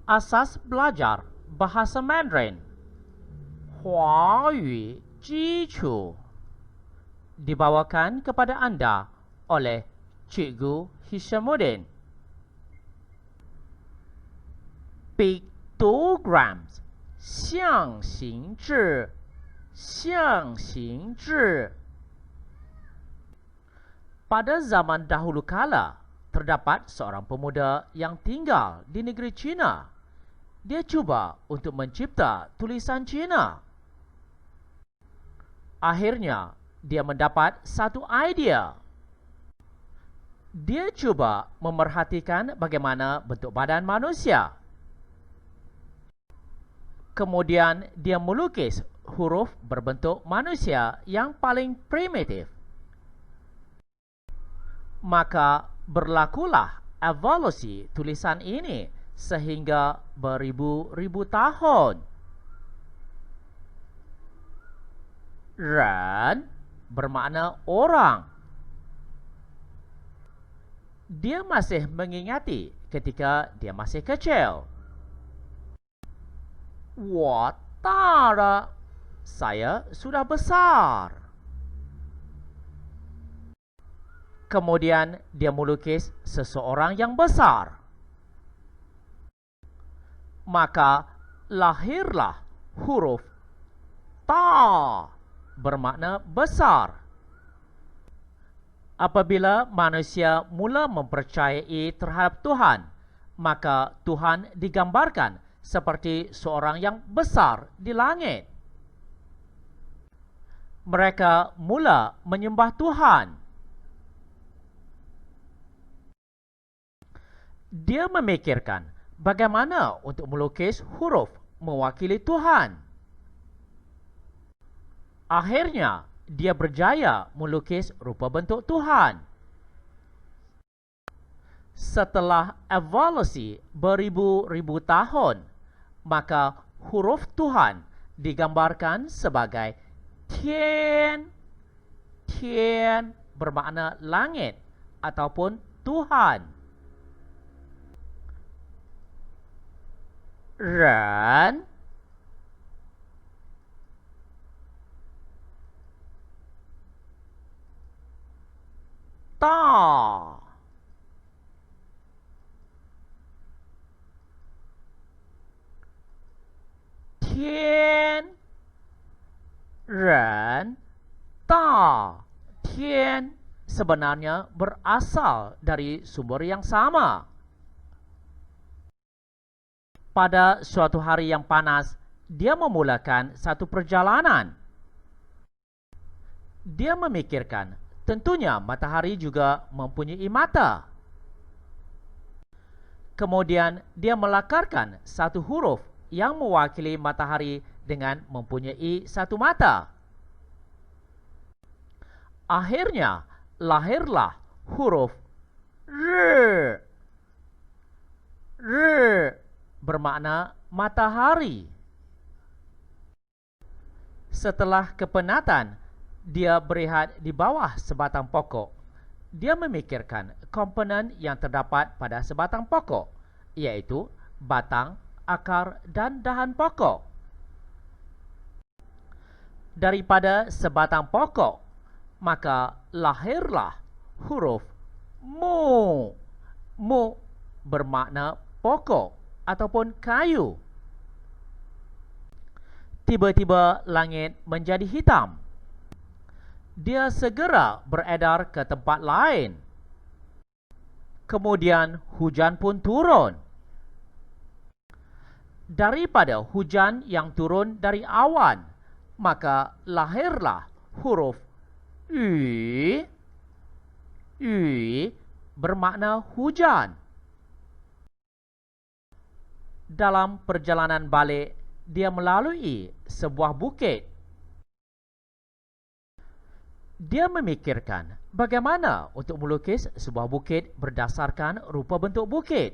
Asas belajar bahasa Mandarin. Huayu Jicu dibawakan kepada anda oleh Cikgu Hishamuddin. Pictograms 象形字 象形字 Pada zaman dahulu kala, terdapat seorang pemuda yang tinggal di negeri China. Dia cuba untuk mencipta tulisan Cina. Akhirnya, dia mendapat satu idea. Dia cuba memerhatikan bagaimana bentuk badan manusia. Kemudian, dia melukis huruf berbentuk manusia yang paling primitif. Maka berlakulah evolusi tulisan ini sehingga beribu-ribu tahun. Ren bermakna orang. Dia masih mengingati ketika dia masih kecil. Wo da le, saya sudah besar. Kemudian dia melukis seseorang yang besar. Maka lahirlah huruf ta bermakna besar. Apabila manusia mula mempercayai terhadap Tuhan, maka Tuhan digambarkan seperti seorang yang besar di langit. Mereka mula menyembah Tuhan. Dia memikirkan bagaimana untuk melukis huruf mewakili Tuhan. Akhirnya, dia berjaya melukis rupa bentuk Tuhan. Setelah evolusi beribu-ribu tahun, maka huruf Tuhan digambarkan sebagai Tian. Tian bermakna langit ataupun Tuhan. Ren da Tian Ren da. Tian sebenarnya berasal dari sumber yang sama. Pada suatu hari yang panas, dia memulakan satu perjalanan. Dia memikirkan, tentunya matahari juga mempunyai mata. Kemudian, dia melakarkan satu huruf yang mewakili matahari dengan mempunyai satu mata. Akhirnya, lahirlah huruf R. R bermakna matahari. Setelah kepenatan, dia berehat di bawah sebatang pokok. Dia memikirkan komponen yang terdapat pada sebatang pokok, iaitu batang, akar dan dahan pokok. Daripada sebatang pokok, maka lahirlah huruf Mu. Mu bermakna pokok ataupun kayu. Tiba-tiba langit menjadi hitam. Dia segera beredar ke tempat lain. Kemudian hujan pun turun. Daripada hujan yang turun dari awan, maka lahirlah huruf Yu. Yu bermakna hujan. Dalam perjalanan balik, dia melalui sebuah bukit. Dia memikirkan bagaimana untuk melukis sebuah bukit berdasarkan rupa bentuk bukit.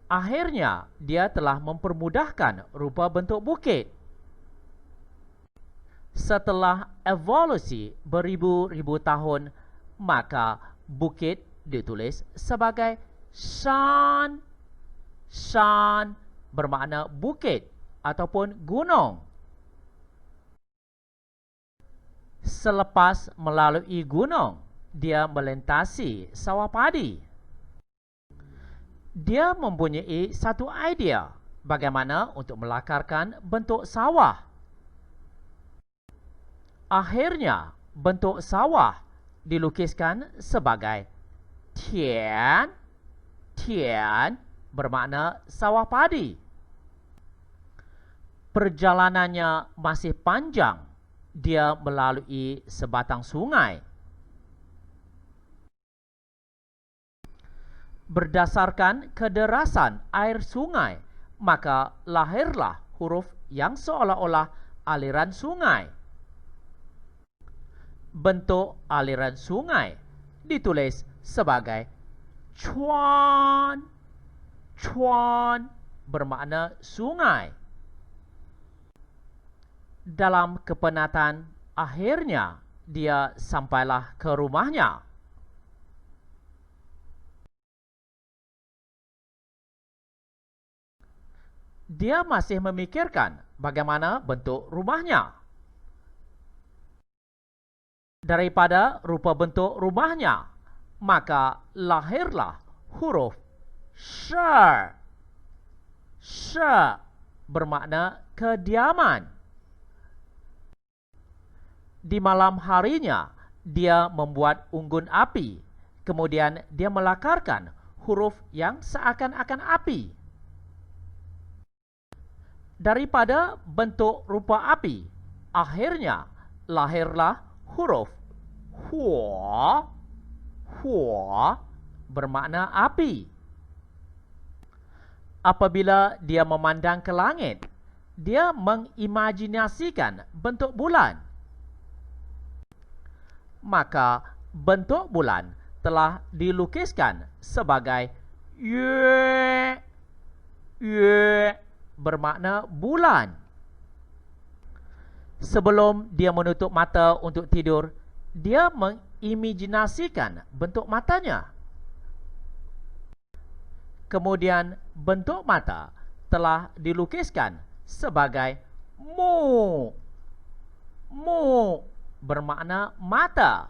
Akhirnya, dia telah mempermudahkan rupa bentuk bukit. Setelah evolusi beribu-ribu tahun, maka bukit ditulis sebagai Shan. Shan bermakna bukit ataupun gunung. Selepas melalui gunung, dia melintasi sawah padi. Dia mempunyai satu idea bagaimana untuk melakarkan bentuk sawah. Akhirnya, bentuk sawah dilukiskan sebagai tian. Tian bermakna sawah padi. Perjalanannya masih panjang. Dia melalui sebatang sungai. Berdasarkan kederasan air sungai, maka lahirlah huruf yang seolah-olah aliran sungai. Bentuk aliran sungai ditulis sebagai chuan. Chuan bermakna sungai. Dalam kepenatan, akhirnya dia sampailah ke rumahnya. Dia masih memikirkan bagaimana bentuk rumahnya. Daripada rupa bentuk rumahnya, maka lahirlah huruf she. She bermakna kediaman. Di malam harinya, dia membuat unggun api. Kemudian dia melakarkan huruf yang seakan-akan api. Daripada bentuk rupa api, akhirnya lahirlah huruf hua. Hua bermakna api. Apabila dia memandang ke langit, dia mengimajinasikan bentuk bulan. Maka bentuk bulan telah dilukiskan sebagai yue. Yue bermakna bulan. Sebelum dia menutup mata untuk tidur, dia mengimajinasikan bentuk matanya. Kemudian bentuk mata telah dilukiskan sebagai mu. Mu bermakna mata.